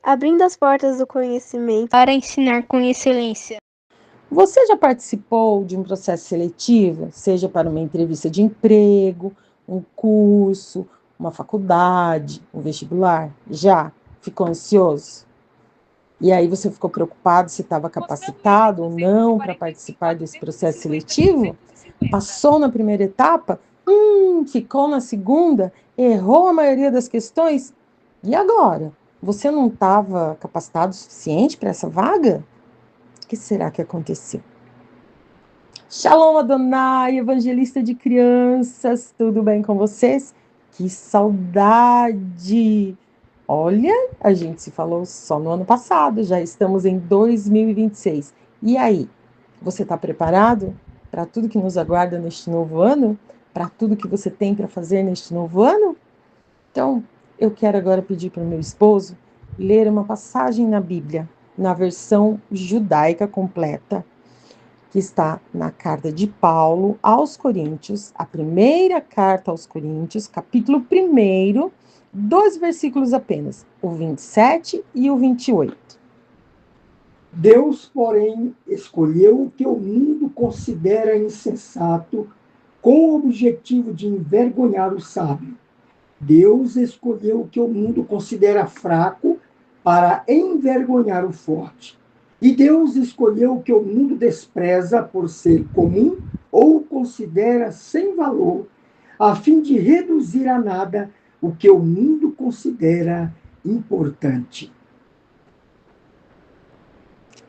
abrindo as portas do conhecimento para ensinar com excelência. Você já participou de um processo seletivo, seja para uma entrevista de emprego, um curso, uma faculdade, um vestibular? Já? Ficou ansioso? E aí você ficou preocupado se estava capacitado ou não para participar desse processo seletivo? Passou na primeira etapa? Ficou na segunda? Errou a maioria das questões? E agora? Você não estava capacitado o suficiente para essa vaga? O que será que aconteceu? Shalom Adonai, evangelista de crianças, tudo bem com vocês? Que saudade! Olha, a gente se falou só no ano passado, já estamos em 2026. E aí, você está preparado para tudo que nos aguarda neste novo ano? Para tudo que você tem para fazer neste novo ano? Então, eu quero agora pedir para o meu esposo ler uma passagem na Bíblia, na versão judaica completa, que está na carta de Paulo aos Coríntios, a primeira carta aos Coríntios, capítulo 1, 2 versículos apenas, o 27 e o 28. Deus, porém, escolheu o que o mundo considera insensato com o objetivo de envergonhar o sábio. Deus escolheu o que o mundo considera fraco para envergonhar o forte. E Deus escolheu o que o mundo despreza por ser comum ou considera sem valor, a fim de reduzir a nada o que o mundo considera importante.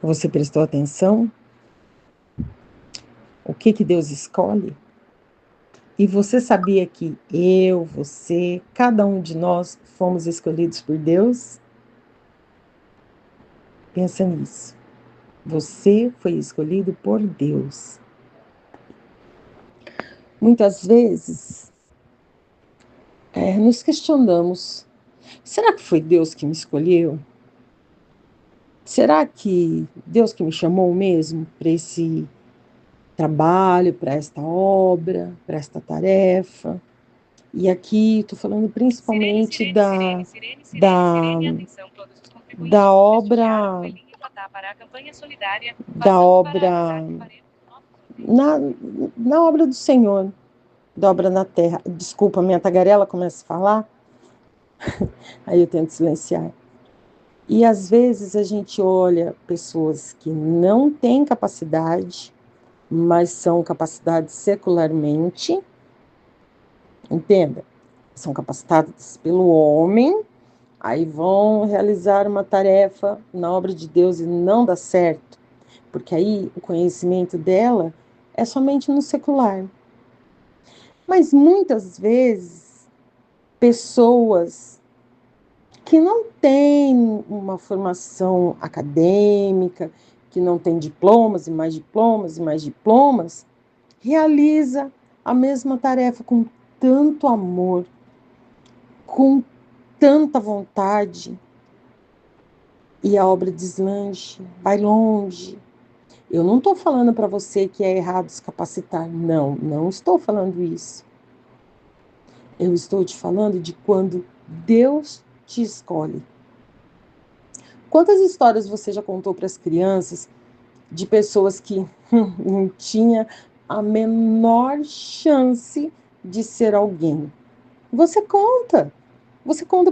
Você prestou atenção? O que Deus escolhe? E você sabia que eu, você, cada um de nós fomos escolhidos por Deus? Pensa nisso. Você foi escolhido por Deus. Muitas vezes, nos questionamos, será que foi Deus que me escolheu? Será que Deus que me chamou mesmo para esse trabalho, para esta obra, para esta tarefa? E aqui estou falando principalmente da obra na obra do Senhor, da obra na terra. Desculpa, minha tagarela começa a falar, aí eu tento silenciar. E às vezes a gente olha pessoas que não têm capacidade, mas são capacitadas secularmente, entenda? São capacitadas pelo homem, aí vão realizar uma tarefa na obra de Deus e não dá certo, porque aí o conhecimento dela é somente no secular. Mas muitas vezes, pessoas que não têm uma formação acadêmica, que não têm diplomas e mais diplomas e mais diplomas, realiza a mesma tarefa com tanto amor, com tanta vontade, e a obra deslanche, vai longe. Eu não estou falando para você que é errado se capacitar, não estou falando isso. Eu estou te falando de quando Deus te escolhe. Quantas histórias você já contou para as crianças de pessoas que não tinha a menor chance de ser alguém? Você conta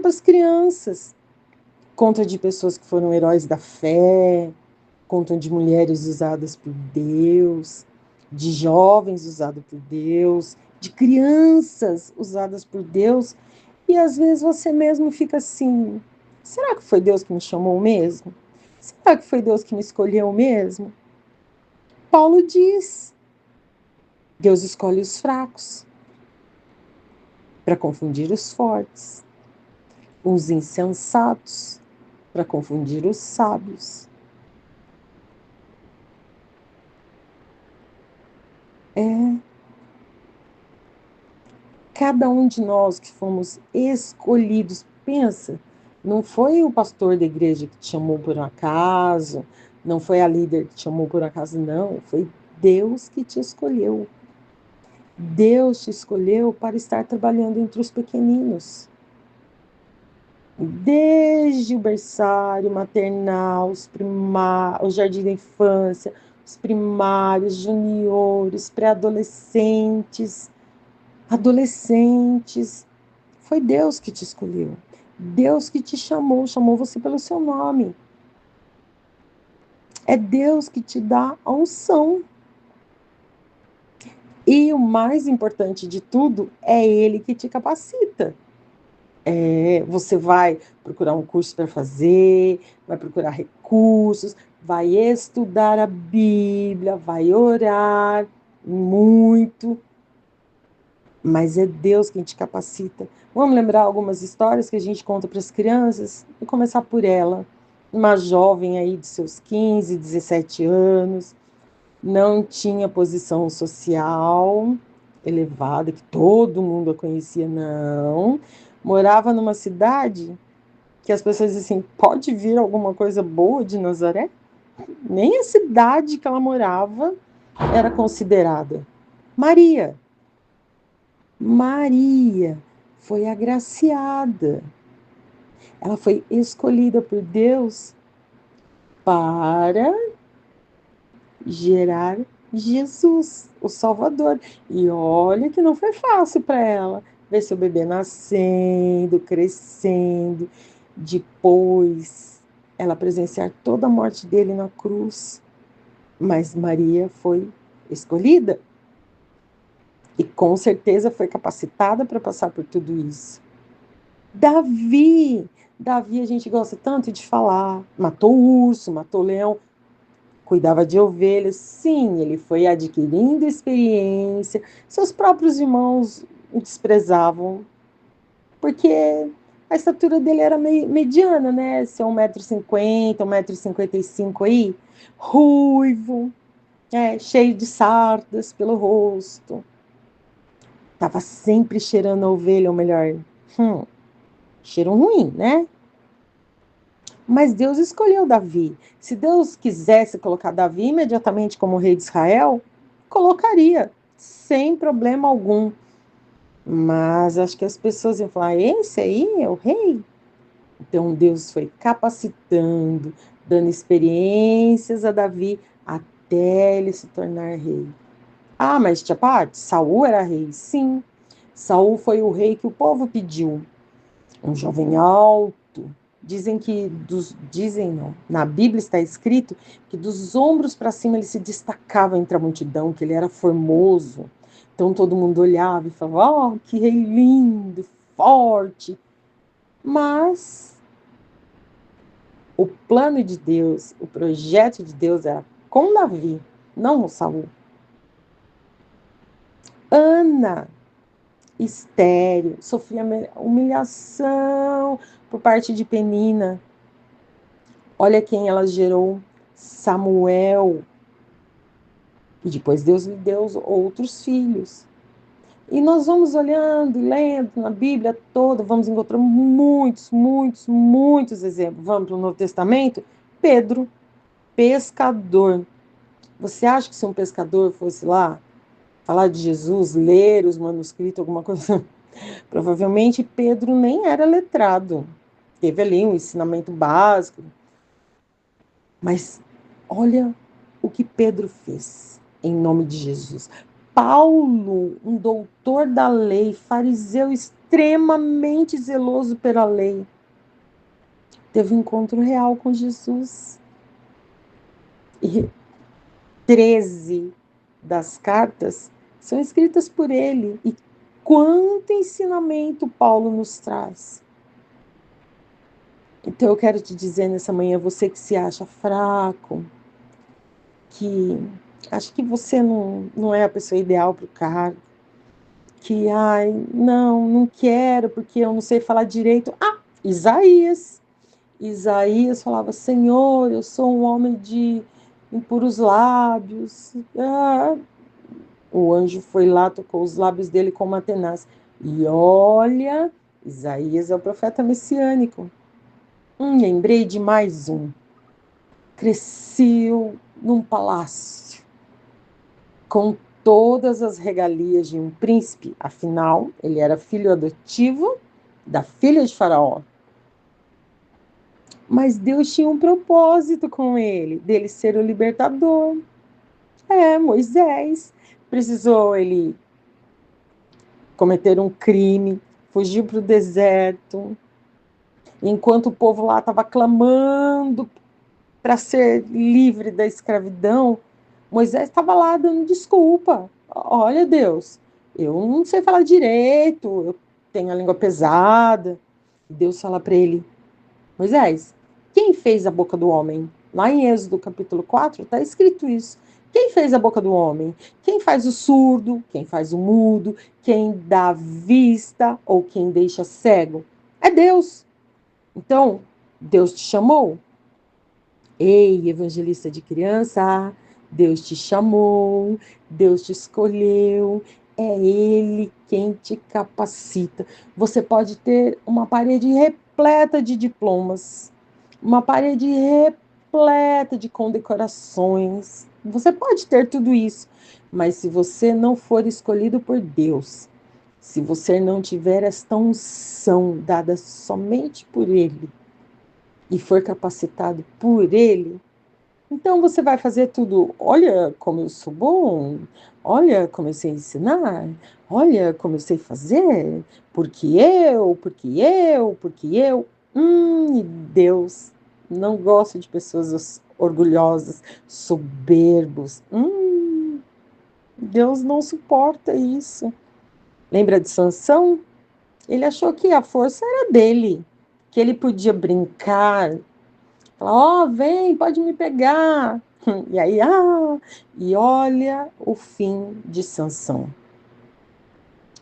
para as crianças. Conta de pessoas que foram heróis da fé, contam de mulheres usadas por Deus, de jovens usados por Deus, de crianças usadas por Deus. E às vezes você mesmo fica assim, será que foi Deus que me chamou mesmo? Será que foi Deus que me escolheu mesmo? Paulo diz, Deus escolhe os fracos para confundir os fortes, os insensatos para confundir os sábios. Cada um de nós que fomos escolhidos, pensa, não foi o pastor da igreja que te chamou por um acaso, não foi a líder que te chamou por um acaso, não, foi Deus que te escolheu. Deus te escolheu para estar trabalhando entre os pequeninos. desde o berçário maternal, o jardim da infância, os primários, juniores, pré-adolescentes, adolescentes. Foi Deus que te escolheu. Deus que te chamou você pelo seu nome. É Deus que te dá a unção. E o mais importante de tudo, é Ele que te capacita. Você vai procurar um curso para fazer, vai procurar recursos, vai estudar a Bíblia, vai orar muito, mas é Deus quem te capacita. Vamos lembrar algumas histórias que a gente conta para as crianças? Vou começar por ela, uma jovem aí de seus 15, 17 anos, não tinha posição social elevada, que todo mundo a conhecia, não. Morava numa cidade que as pessoas dizem assim, pode vir alguma coisa boa de Nazaré? Nem a cidade que ela morava era considerada. Maria foi agraciada. Ela foi escolhida por Deus para gerar Jesus, o Salvador. E olha que não foi fácil para ela ver seu bebê nascendo, crescendo, depois ela presenciar toda a morte dele na cruz. Mas Maria foi escolhida e com certeza foi capacitada para passar por tudo isso. Davi a gente gosta tanto de falar, matou o urso, matou o leão, cuidava de ovelhas, sim, ele foi adquirindo experiência, seus próprios irmãos o desprezavam, porque a estatura dele era mediana, né, ser 1,50 m, 1,55 m aí, ruivo, cheio de sardas pelo rosto, estava sempre cheirando a ovelha, ou melhor, cheiro ruim, né? Mas Deus escolheu Davi. Se Deus quisesse colocar Davi imediatamente como rei de Israel, colocaria, sem problema algum. Mas acho que as pessoas iam falar, esse aí é o rei? Então Deus foi capacitando, dando experiências a Davi até ele se tornar rei. Ah, mas tia Paty, Saul era rei? Sim, Saul foi o rei que o povo pediu. Um jovem alto. Dizem não, na Bíblia está escrito que dos ombros para cima ele se destacava entre a multidão, que ele era formoso. Então todo mundo olhava e falava, oh, que rei lindo, forte. Mas o plano de Deus, o projeto de Deus era com Davi, não com Saul. Ana, estéril, sofria humilhação por parte de Penina. Olha quem ela gerou, Samuel. E depois Deus lhe deu outros filhos. E nós vamos olhando, lendo na Bíblia toda, vamos encontrar muitos exemplos. Vamos para o Novo Testamento? Pedro, pescador. Você acha que se um pescador fosse lá falar de Jesus, ler os manuscritos, alguma coisa? Provavelmente Pedro nem era letrado. Teve ali um ensinamento básico. Mas olha o que Pedro fez em nome de Jesus. Paulo, um doutor da lei, fariseu extremamente zeloso pela lei, teve um encontro real com Jesus. E 13 das cartas são escritas por ele. E quanto ensinamento Paulo nos traz. Então eu quero te dizer nessa manhã, você que se acha fraco, que acha que você não é a pessoa ideal para o cargo, que, não quero porque eu não sei falar direito. Isaías falava, Senhor, eu sou um homem de impuros lábios. O anjo foi lá, tocou os lábios dele com uma tenaz. E olha, Isaías é o profeta messiânico. Lembrei de mais um. Cresceu num palácio, com todas as regalias de um príncipe. Afinal, ele era filho adotivo da filha de Faraó. Mas Deus tinha um propósito com ele, dele ser o libertador. Moisés precisou ele cometer um crime, fugir para o deserto, enquanto o povo lá estava clamando para ser livre da escravidão, Moisés estava lá dando desculpa. Olha, Deus, eu não sei falar direito, eu tenho a língua pesada. Deus fala para ele, Moisés, quem fez a boca do homem? Lá em Êxodo capítulo 4 está escrito isso. Quem fez a boca do homem? Quem faz o surdo? Quem faz o mudo? Quem dá vista ou quem deixa cego? É Deus. Então, Deus te chamou. Ei, evangelista de criança, Deus te chamou, Deus te escolheu, é Ele quem te capacita. Você pode ter uma parede repleta de diplomas, uma parede repleta de condecorações. Você pode ter tudo isso, mas se você não for escolhido por Deus, se você não tiver esta unção dada somente por Ele, e for capacitado por Ele, então você vai fazer tudo. Olha como eu sou bom, olha como eu sei ensinar, olha como eu sei fazer, porque eu. E Deus não gosta de pessoas orgulhosas, soberbos. Deus não suporta isso. Lembra de Sansão? Ele achou que a força era dele, que ele podia brincar, falar, vem, pode me pegar. E aí, e olha o fim de Sansão.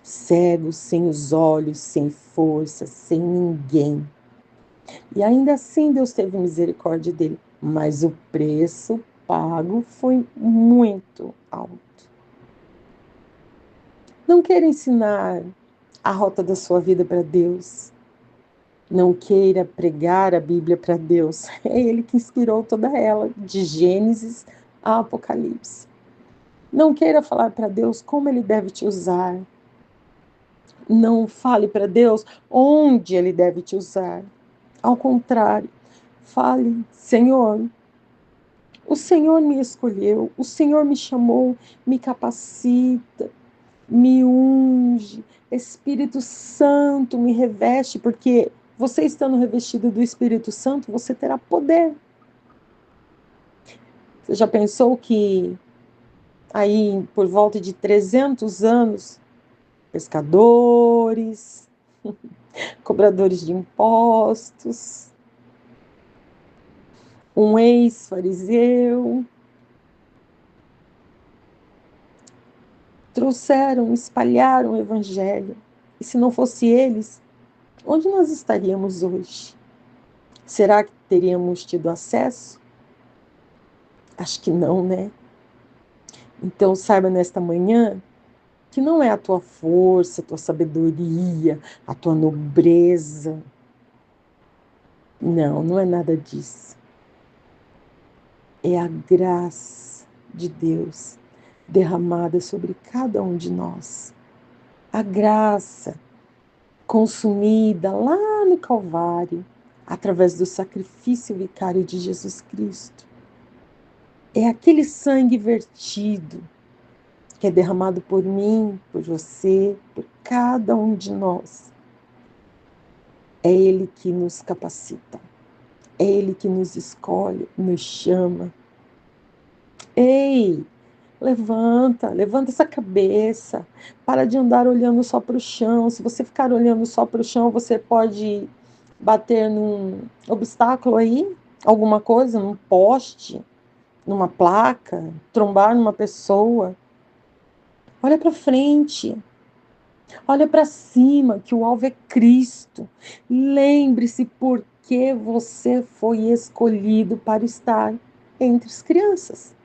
Cego, sem os olhos, sem força, sem ninguém. E ainda assim Deus teve misericórdia dele. Mas o preço pago foi muito alto. Não queira ensinar a rota da sua vida para Deus. Não queira pregar a Bíblia para Deus. É Ele que inspirou toda ela, de Gênesis a Apocalipse. Não queira falar para Deus como Ele deve te usar. Não fale para Deus onde Ele deve te usar. Ao contrário, fale, Senhor, o Senhor me escolheu, o Senhor me chamou, me capacita, me unge, Espírito Santo me reveste, porque você estando revestido do Espírito Santo, você terá poder. Você já pensou que aí, por volta de 300 anos, pescadores, cobradores de impostos, um ex-fariseu, trouxeram, espalharam o evangelho. E se não fosse eles, onde nós estaríamos hoje? Será que teríamos tido acesso? Acho que não, né? Então saiba nesta manhã que não é a tua força, a tua sabedoria, a tua nobreza. Não, não é nada disso. É a graça de Deus derramada sobre cada um de nós. A graça consumida lá no Calvário, através do sacrifício vicário de Jesus Cristo. É aquele sangue vertido que é derramado por mim, por você, por cada um de nós. É Ele que nos capacita. É Ele que nos escolhe, nos chama. Ei, levanta essa cabeça. Para de andar olhando só para o chão. Se você ficar olhando só para o chão, você pode bater num obstáculo aí, alguma coisa, num poste, numa placa, trombar numa pessoa. Olha para frente. Olha para cima, que o alvo é Cristo. Lembre-se por que você foi escolhido para estar entre as crianças.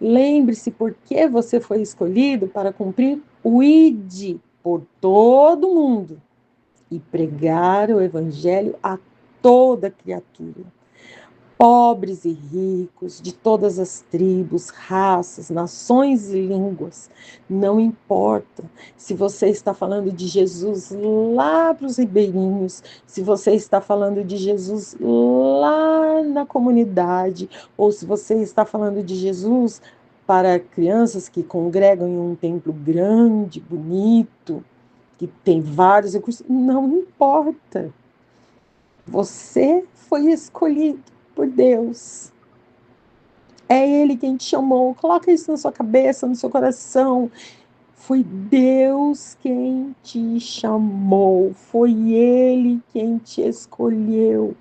Lembre-se por que você foi escolhido para cumprir o ID por todo mundo e pregar o evangelho a toda criatura. pobres e ricos, de todas as tribos, raças, nações e línguas. Não importa se você está falando de Jesus lá para os ribeirinhos, se você está falando de Jesus lá na comunidade, ou se você está falando de Jesus para crianças que congregam em um templo grande, bonito, que tem vários recursos, não importa. Você foi escolhido por Deus. É Ele quem te chamou. Coloca isso na sua cabeça, no seu coração. Foi Deus quem te chamou. Foi Ele quem te escolheu.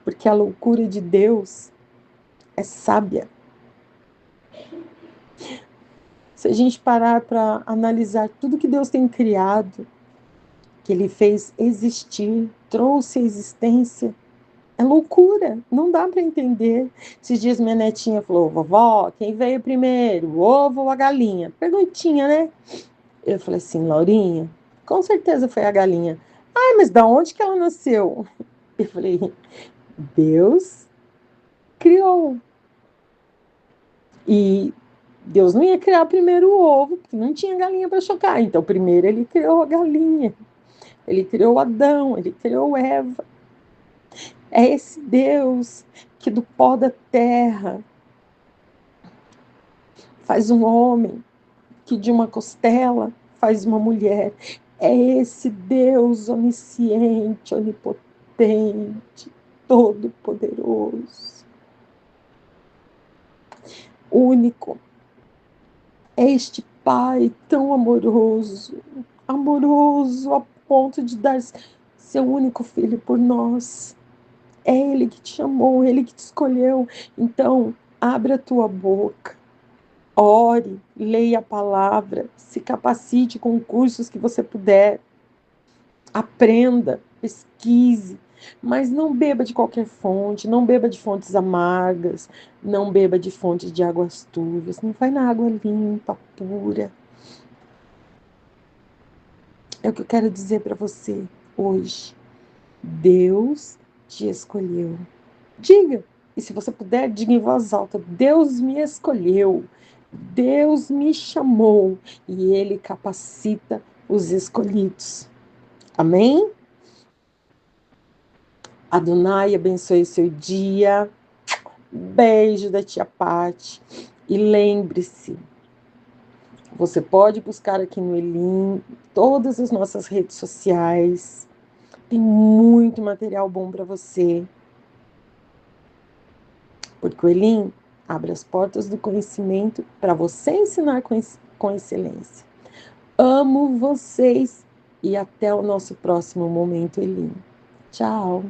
Porque a loucura de Deus é sábia. Se a gente parar para analisar tudo que Deus tem criado, que Ele fez existir, trouxe a existência, é loucura, não dá para entender. Esses dias minha netinha falou: vovó, quem veio primeiro, o ovo ou a galinha? Perguntinha, né? Eu falei assim: Laurinha, com certeza foi a galinha. Ai, mas da onde que ela nasceu? Eu falei: Deus criou. E Deus não ia criar primeiro o ovo, porque não tinha galinha para chocar. Então, primeiro ele criou a galinha. Ele criou Adão, ele criou Eva. É esse Deus que do pó da terra faz um homem, que de uma costela faz uma mulher. É esse Deus onisciente, onipotente, todo-poderoso, único. É este Pai tão amoroso, amoroso a ponto de dar seu único filho por nós. É Ele que te chamou, Ele que te escolheu. Então, abre a tua boca. Ore, leia a palavra, se capacite com cursos que você puder, aprenda, pesquise, mas não beba de qualquer fonte, não beba de fontes amargas, não beba de fontes de águas turvas, não vai na água limpa, pura. É o que eu quero dizer para você hoje. Deus te escolheu. Diga, e se você puder, diga em voz alta: Deus me escolheu. Deus me chamou e Ele capacita os escolhidos. Amém? Adonai abençoe seu dia. Beijo da tia Pati. E lembre-se, você pode buscar aqui no Elim todas as nossas redes sociais. Tem muito material bom para você. Porque o Elim abre as portas do conhecimento para você ensinar com excelência. Amo vocês e até o nosso próximo Momento Elim. Tchau!